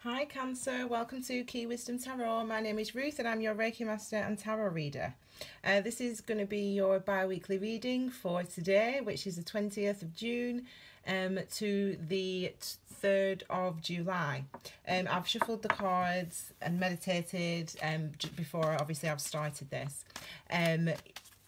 Hi Cancer, welcome to Key Wisdom Tarot. My name is Ruth and I'm your Reiki Master and Tarot reader. This is going to be your bi-weekly reading for today, which is the 20th of June to the 3rd of July. I've shuffled the cards and meditated before obviously I've started this.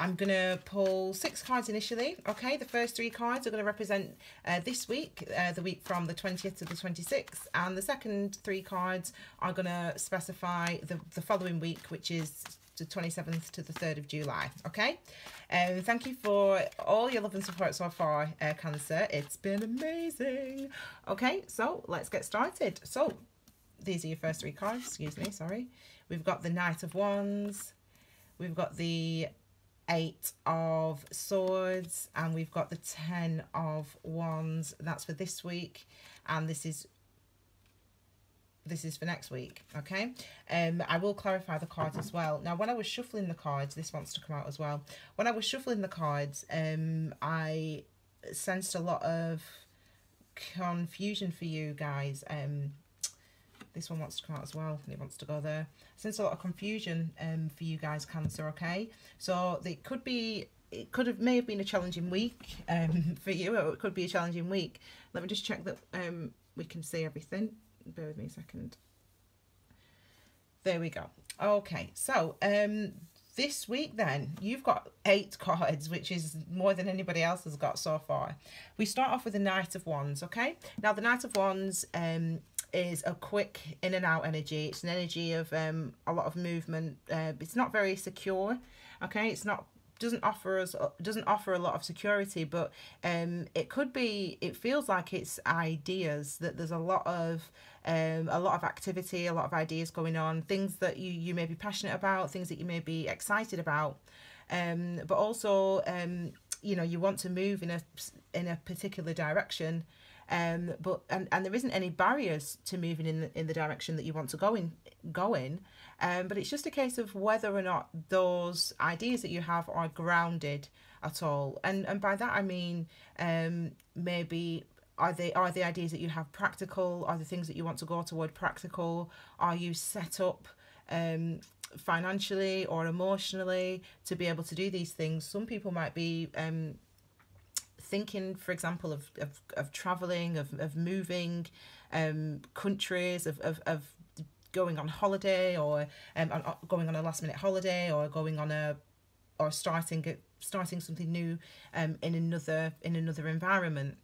I'm going to pull 6 cards initially, okay? The first 3 cards are going to represent this week, the week from the 20th to the 26th, and the second 3 cards are going to specify the following week, which is the 27th to the 3rd of July, okay? Thank you for all your love and support so far, Cancer. It's been amazing. Okay, so let's get started. So, these are your first 3 cards, excuse me, sorry. We've got the Knight of Wands, we've got the 8 of Swords, and we've got the 10 of Wands. That's for this week, and this is for next week, okay? I will clarify the cards as well. Now, when I was shuffling the cards, this wants to come out as well. When I was shuffling the cards, I sensed a lot of confusion for you guys. This one wants to come out as well, and it wants to go there. Since a lot of confusion for you guys, Cancer, okay? So it may have been a challenging week for you, or it could be a challenging week. Let me just check that we can see everything. Bear with me a second. There we go. Okay, so this week then, you've got 8 cards, which is more than anybody else has got so far. We start off with the Knight of Wands, okay? Now, the Knight of Wands is a quick in and out energy. It's an energy of a lot of movement. It's not very secure, okay? Doesn't offer a lot of security, but it feels like it's ideas, that there's a lot of activity, a lot of ideas going on, things that you may be passionate about, things that you may be excited about, but also you want to move in a particular direction. But there isn't any barriers to moving in the direction that you want to go in. But it's just a case of whether or not those ideas that you have are grounded at all. And by that I mean maybe are the ideas that you have practical? Are the things that you want to go toward practical? Are you set up financially or emotionally to be able to do these things? Some people might be thinking, for example, of traveling, of moving countries, of going on holiday, or going on a last minute holiday, or starting something new in another environment.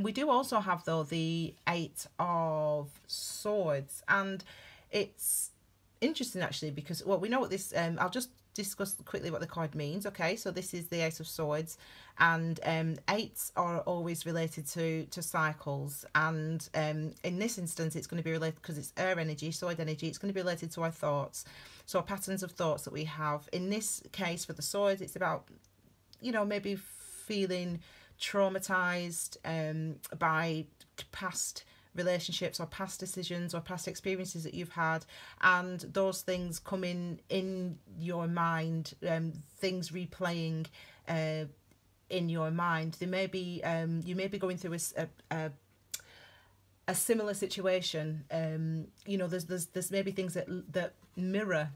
We do also have, though, the 8 of Swords, and it's interesting actually, because we know what this I'll just discuss quickly what the card means. Okay, so this is the 8 of Swords, and 8s are always related to cycles, and in this instance it's going to be related, because it's air energy, sword energy, it's going to be related to our thoughts, so patterns of thoughts that we have. In this case, for the Swords, it's about maybe feeling traumatized by past relationships or past decisions or past experiences that you've had, and those things come in your mind, things replaying in your mind. They may be you may be going through a similar situation. There's maybe things that mirror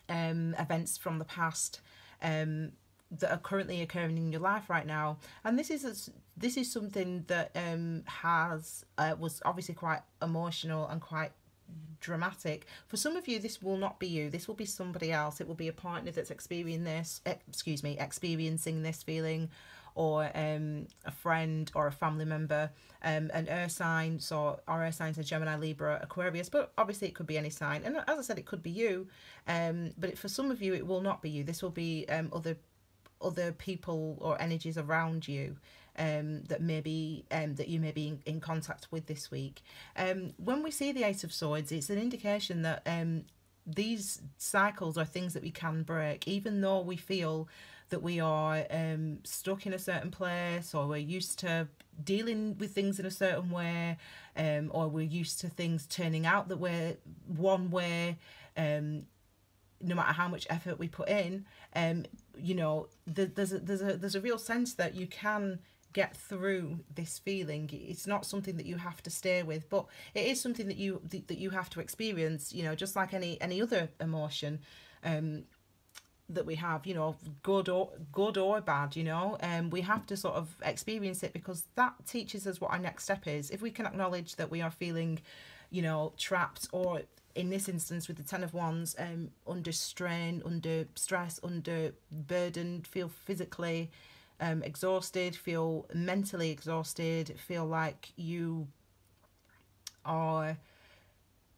events from the past that are currently occurring in your life right now, and this is something that was obviously quite emotional and quite dramatic. For some of you, this will not be you. This will be somebody else. It will be a partner that's experiencing this feeling, or a friend or a family member, an earth sign. So our earth signs are Gemini, Libra, Aquarius, but obviously it could be any sign. And as I said, it could be you, but for some of you, it will not be you. This will be other people or energies around you that you may be in contact with this week. When we see the 8 of Swords, it's an indication that these cycles are things that we can break, even though we feel that we are stuck in a certain place, or we're used to dealing with things in a certain way, or we're used to things turning out that we're one way, no matter how much effort we put in. There's a real sense that you can get through this feeling. It's not something that you have to stay with, but it is something that you have to experience, you know, just like any other emotion that we have, you know, good or bad, you know. We have to sort of experience it, because that teaches us what our next step is. If we can acknowledge that we are feeling, you know, trapped, or in this instance with the Ten of Wands, under strain, under stress, under burden, feel physically exhausted, feel mentally exhausted, feel like you are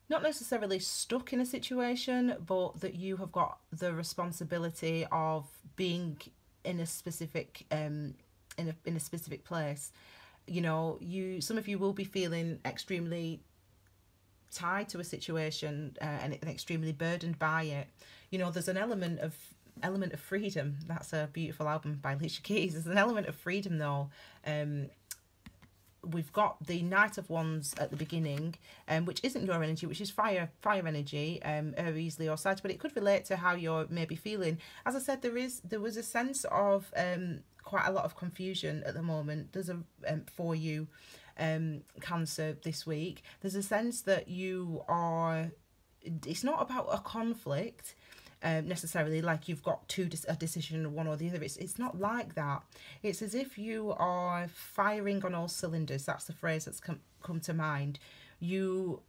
not necessarily stuck in a situation, but that you have got the responsibility of being in a specific in a specific place. You know, some of you will be feeling extremely tied to a situation, and extremely burdened by it. You know, there's an element of freedom. That's a beautiful album by Alicia Keys. There's an element of freedom though. We've got the Knight of Wands at the beginning, which isn't your energy, which is fire energy, Aries, Leo, Sag, but it could relate to how you're maybe feeling. As I said, there was a sense of quite a lot of confusion at the moment. There's for you, Cancer, this week. There's a sense that you are. It's not about a conflict. Necessarily like you've got a decision, one or the other. It's not like that. It's as if you are firing on all cylinders. That's the phrase that's come to mind. You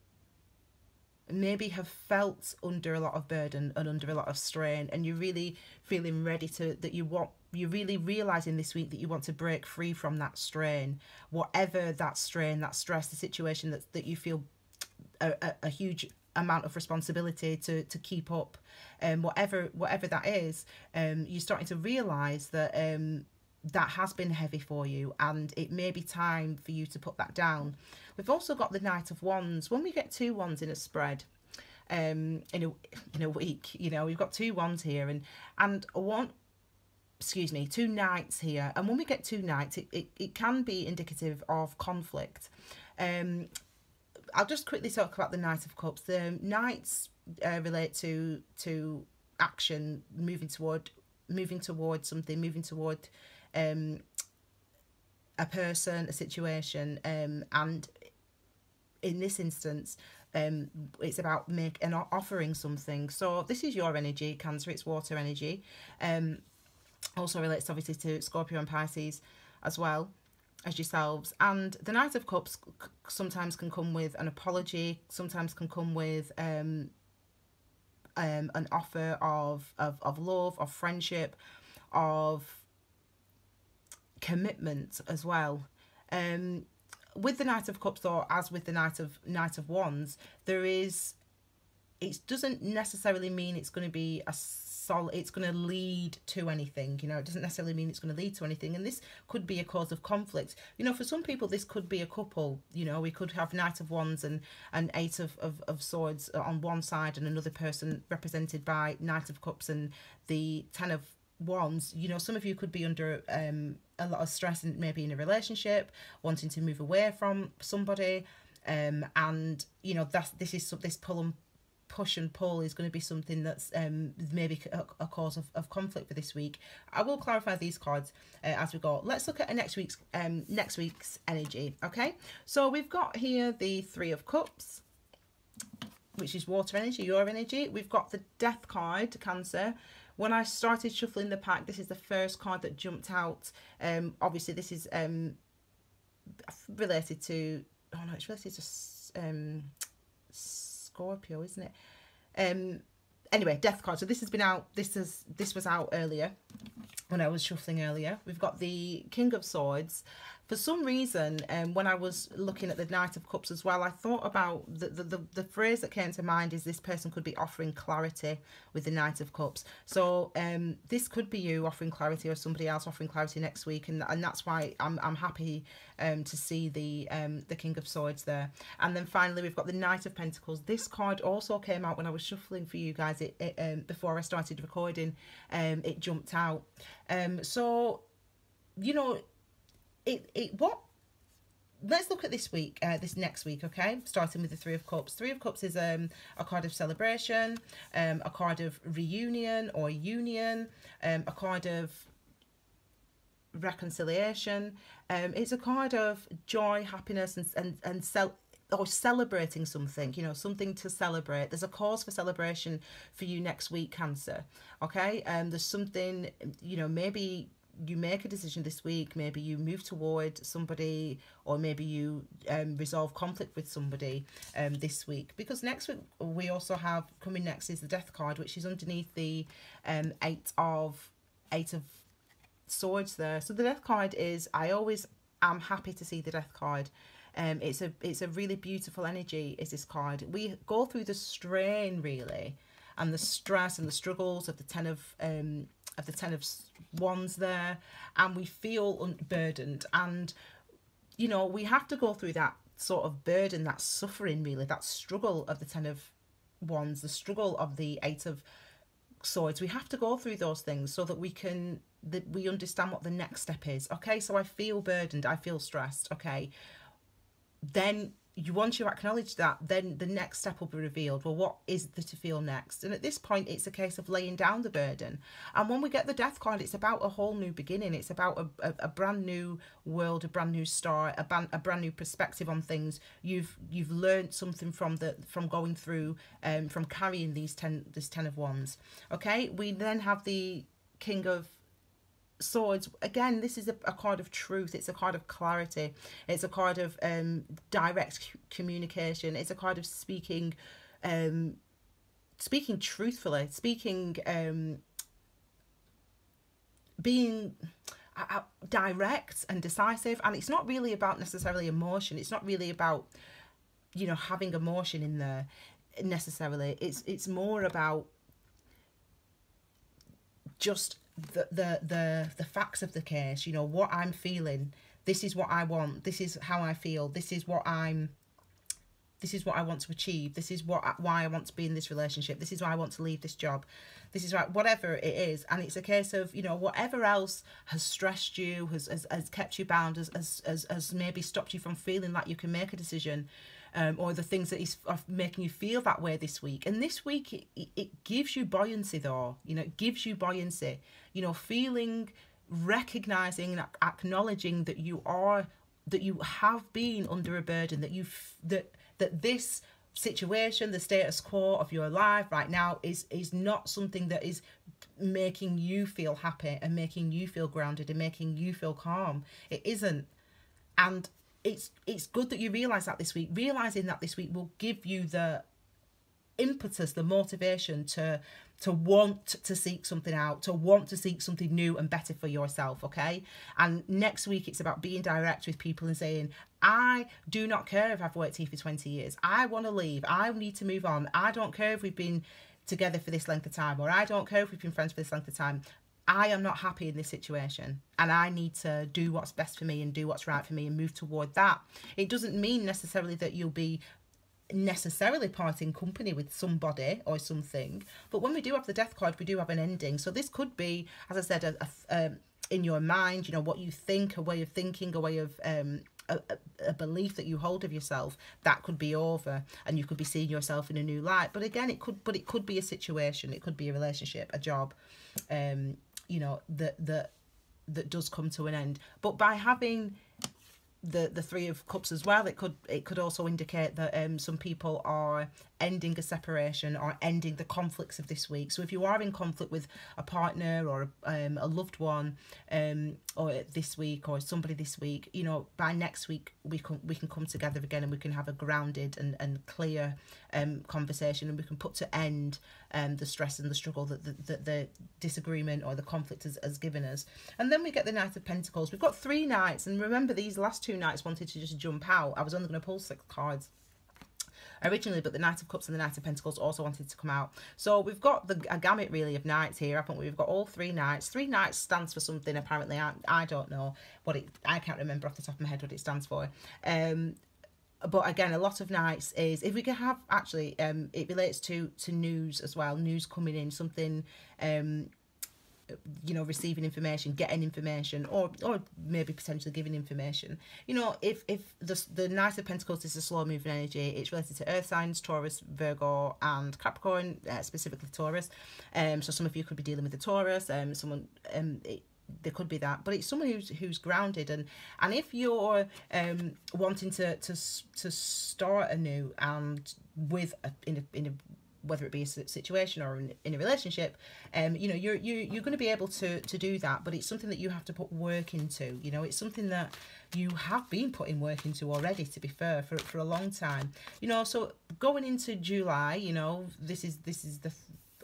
maybe have felt under a lot of burden and under a lot of strain, and you're really feeling ready to, you're really realizing this week that you want to break free from that strain, whatever that strain, that stress, the situation that you feel a huge amount of responsibility to keep up, whatever that is. You're starting to realize that that has been heavy for you, and it may be time for you to put that down. We've also got the Knight of Wands. When we get 2 wands in a spread, in a week, you know, we've got 2 wands here, and 2 knights here, and when we get 2 knights, it can be indicative of conflict. I'll just quickly talk about the Knight of Cups. The Knights relate to action, moving toward something, moving toward a person, a situation, and in this instance, it's about offering something. So this is your energy, Cancer. It's water energy. Also relates obviously to Scorpio and Pisces as well as yourselves. And the Knight of Cups sometimes can come with an apology, sometimes can come with an offer of love, of friendship, of commitment as well. With the Knight of Cups, or as with the Knight of Wands, it doesn't necessarily mean it's going to be it's going to lead to anything, you know. It doesn't necessarily mean it's going to lead to anything, and this could be a cause of conflict. You know, for some people this could be a couple, you know. We could have Knight of Wands and 8 of Swords on one side, and another person represented by Knight of Cups and the 10 of Wands. You know, some of you could be under a lot of stress, and maybe in a relationship, wanting to move away from somebody, and you know, this push and pull is going to be something that's maybe a cause of conflict for this week. I will clarify these cards as we go. Let's look at next week's energy. Okay, so we've got here the 3 of Cups, which is water energy, your energy. We've got the Death card, Cancer. When I started shuffling the pack, this is the first card that jumped out. Obviously this is related to, it's related to Scorpio, isn't it? Anyway, Death card. So this has been out. This was out earlier when I was shuffling earlier. We've got the King of Swords. For some reason, when I was looking at the Knight of Cups as well, I thought about the phrase that came to mind is this person could be offering clarity with the Knight of Cups. So this could be you offering clarity, or somebody else offering clarity next week, and that's why I'm happy to see the King of Swords there. And then finally we've got the Knight of Pentacles. This card also came out when I was shuffling for you guys. It before I started recording, it jumped out. So you know, let's look at this week, this next week, okay? Starting with the 3 of Cups. 3 of Cups is a card of celebration, a card of reunion or union, a card of reconciliation. It's a card of joy, happiness, or celebrating something, you know, something to celebrate. There's a cause for celebration for you next week, Cancer. Okay, there's something, you know, maybe you make a decision this week, maybe you move toward somebody, or maybe you resolve conflict with somebody this week. Because next week we also have, coming next is the Death card, which is underneath the eight of Swords there. So the Death card is, I always am happy to see the Death card. It's a really beautiful energy, is this card. We go through the strain really, and the stress and the struggles of the Ten of Wands there, and we feel burdened, and you know, we have to go through that sort of burden, that suffering really, that struggle of the Ten of Wands, the struggle of the Eight of Swords. We have to go through those things so that we understand what the next step is. Okay, so I feel burdened, I feel stressed. Okay, then once you acknowledge that, then the next step will be revealed. Well, what is there to feel next? And at this point, it's a case of laying down the burden. And when we get the Death card, it's about a whole new beginning. It's about a brand new world, a brand new start, a brand new perspective on things. You've learned something from going through, from carrying this Ten of Wands. Okay, we then have the King of Swords. Again, this is a card of truth. It's a card of clarity. It's a card of direct communication. It's a card of speaking truthfully, being direct and decisive. And it's not really about necessarily emotion. It's not really about, you know, having emotion in there necessarily. It's more about just the facts of the case, you know, what I'm feeling. This is what I want. This is how I feel. This is what I want to achieve. This is why I want to be in this relationship. This is why I want to leave this job. This is whatever it is. And it's a case of, you know, whatever else has stressed you, has kept you bound, has maybe stopped you from feeling like you can make a decision, or the things that are making you feel that way this week. And this week, it gives you buoyancy though. You know, it gives you buoyancy. You know, recognising and acknowledging that you have been under a burden, that this situation, the status quo of your life right now is not something that is making you feel happy and making you feel grounded and making you feel calm. It isn't. And it's good that you realise that this week. Realising that this week will give you the impetus, the motivation to want to seek something out, to want to seek something new and better for yourself. Okay, and next week it's about being direct with people and saying, I do not care if I've worked here for 20 years. I want to leave. I need to move on. I don't care if we've been together for this length of time, or I don't care if we've been friends for this length of time. I am not happy in this situation, and I need to do what's best for me and do what's right for me and move toward that. It doesn't mean necessarily that you'll be necessarily parting company with somebody or something, but when we do have the Death card, we do have an ending. So this could be, as I said, in your mind, you know, what you think, a way of thinking, a way of a belief that you hold of yourself, that could be over, and you could be seeing yourself in a new light. But again, it could be a situation, it could be a relationship, a job, you know, that does come to an end. But by having the Three of Cups as well, it could also indicate that some people are ending a separation or ending the conflicts of this week. So if you are in conflict with a partner or a loved one, or this week, or somebody this week, you know, by next week we can come together again, and we can have a grounded and clear conversation, and we can put to end the stress and the struggle that the disagreement or the conflict has given us. And then we get the Knight of Pentacles. We've got 3 knights, and remember, these last 2 knights wanted to just jump out. I was only going to pull 6 cards originally, but the Knight of Cups and the Knight of Pentacles also wanted to come out. So we've got a gamut really of knights here. I think we've got all 3 knights. 3 knights stands for something, apparently. I don't know what I can't remember off the top of my head what it stands for. But again, a lot of knights is, if we can have, actually, it relates to news as well. News coming in, something, you know, receiving information, getting information, or maybe potentially giving information. You know, if the Knight of Pentacles is a slow moving energy, it's related to earth signs, Taurus, Virgo and Capricorn, specifically Taurus. So some of you could be dealing with the Taurus, there could be that, but it's someone who's grounded, and if you're wanting to start anew and with in a whether it be a situation or in a relationship, you know, you're going to be able to do that, but it's something that you have to put work into. You know, it's something that you have been putting work into already, to be fair, for a long time. You know, so going into July, you know, this is the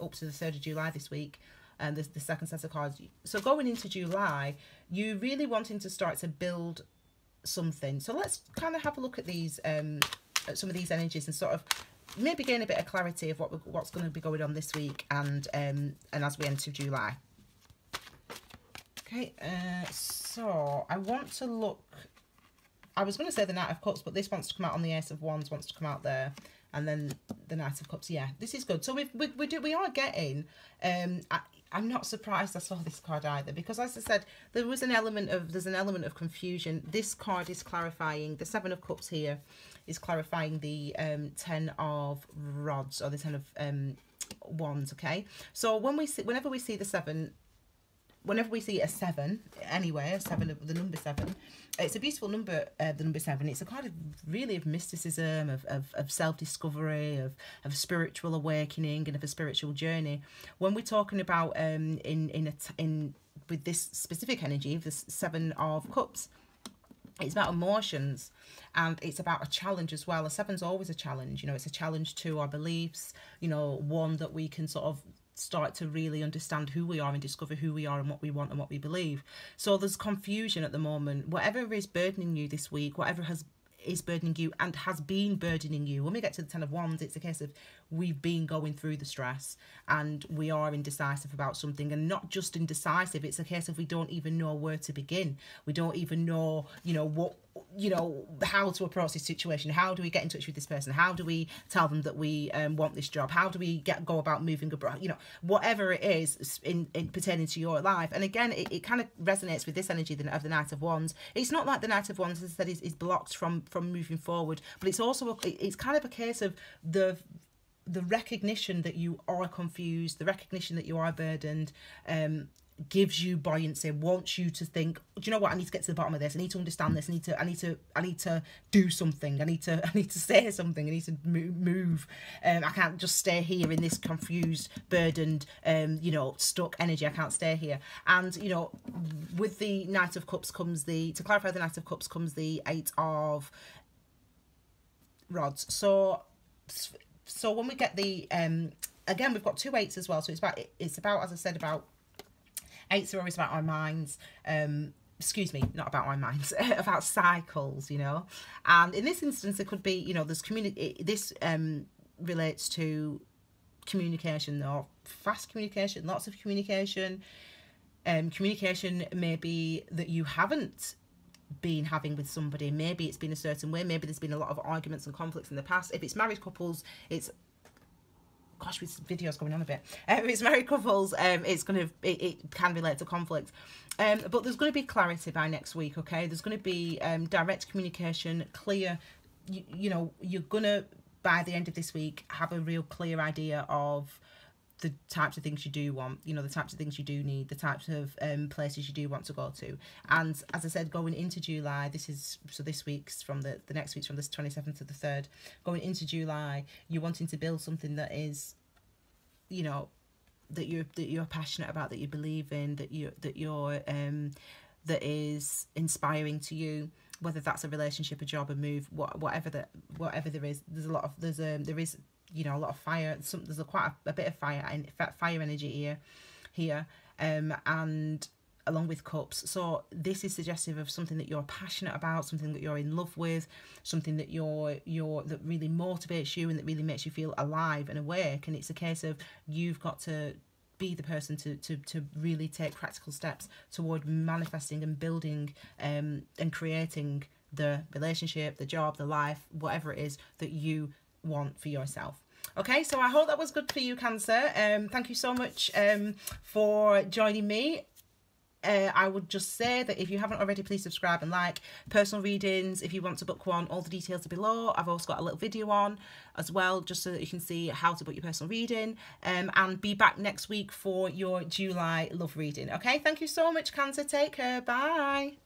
up to the 3rd of July this week, and the second set of cards. So going into July, you really wanting to start to build something. So let's kind of have a look at these at some of these energies and sort of maybe gain a bit of clarity of what's going to be going on this week and as we enter July. Okay, so I want to look. I was going to say the Knight of Cups, but this wants to come out on the Ace of Wands, wants to come out there, and then the Knight of Cups. Yeah, this is good. So we are getting. I'm not surprised I saw this card either, because as I said, there's an element of confusion. This card is clarifying. The Seven of Cups here is clarifying the 10 of rods, or the 10 of wands. Okay, so whenever we see the seven. Whenever we see a 7, anyway, a 7 of the number 7, it's a beautiful number, the number 7. It's a kind of really of mysticism, of self-discovery, of spiritual awakening, and of a spiritual journey. When we're talking about with this specific energy, the 7 of Cups, it's about emotions, and it's about a challenge as well. A 7's always a challenge. You know, it's a challenge to our beliefs. You know, one that we can sort of start to really understand who we are and discover who we are and what we want and what we believe. So there's confusion at the moment. Whatever is burdening you this week, whatever is burdening you and has been burdening you. When we get to the 10 of Wands, it's a case of we've been going through the stress and we are indecisive about something, and not just indecisive, it's a case of we don't even know where to begin. We don't even know, you know, how to approach this situation. How do we get in touch with this person? How do we tell them that we want this job? How do we go about moving abroad? You know, whatever it is in pertaining to your life. And again, it kind of resonates with this energy of the Knight of Wands. It's not like the Knight of Wands, as I said, is blocked from moving forward, but it's also it's kind of a case of the recognition that you are confused, the recognition that you are burdened, gives you buoyancy, wants you to think, do you know what, I need to get to the bottom of this, I need to understand this, I need to do something, I need to say something, I need to move. I can't just stay here in this confused, burdened, you know, stuck energy. I can't stay here. And you know, with the Knight of Cups comes to clarify the Knight of Cups comes the 8 of rods. So when we get the again, we've got 2 8s as well, so it's about as I said, about 8s are always about our minds, excuse me, not about our minds, about cycles, you know. And in this instance, it could be, you know, this relates to communication, or fast communication, lots of communication. Communication maybe that you haven't been having with somebody. Maybe it's been a certain way, maybe there's been a lot of arguments and conflicts in the past. If it's married couples, it's, gosh, this video's going on a bit. If it's married couples, it can relate to conflict. But there's going to be clarity by next week, okay? There's going to be direct communication, clear, you know, you're going to, by the end of this week, have a real clear idea of the types of things you do want, you know, the types of things you do need, the types of places you do want to go to. And as I said, going into July, this week's from the next week's from the 27th to the 3rd, going into July, you're wanting to build something that is, you know, that you're passionate about, that you believe in, that is inspiring to you, whether that's a relationship, a job, a move, whatever there is. There is you know, a lot of fire. There's quite a bit of fire energy here, and along with cups. So this is suggestive of something that you're passionate about, something that you're in love with, something that that really motivates you and that really makes you feel alive and awake. And it's a case of you've got to be the person to really take practical steps toward manifesting and building and creating the relationship, the job, the life, whatever it is that you want for yourself. Okay, so I hope that was good for you, Cancer. Thank you so much for joining me. I would just say that if you haven't already, please subscribe and like. Personal readings, if you want to book one, all the details are below. I've also got a little video on as well, just so that you can see how to book your personal reading. And be back next week for your July love reading. Okay, thank you so much, Cancer. Take care. Bye.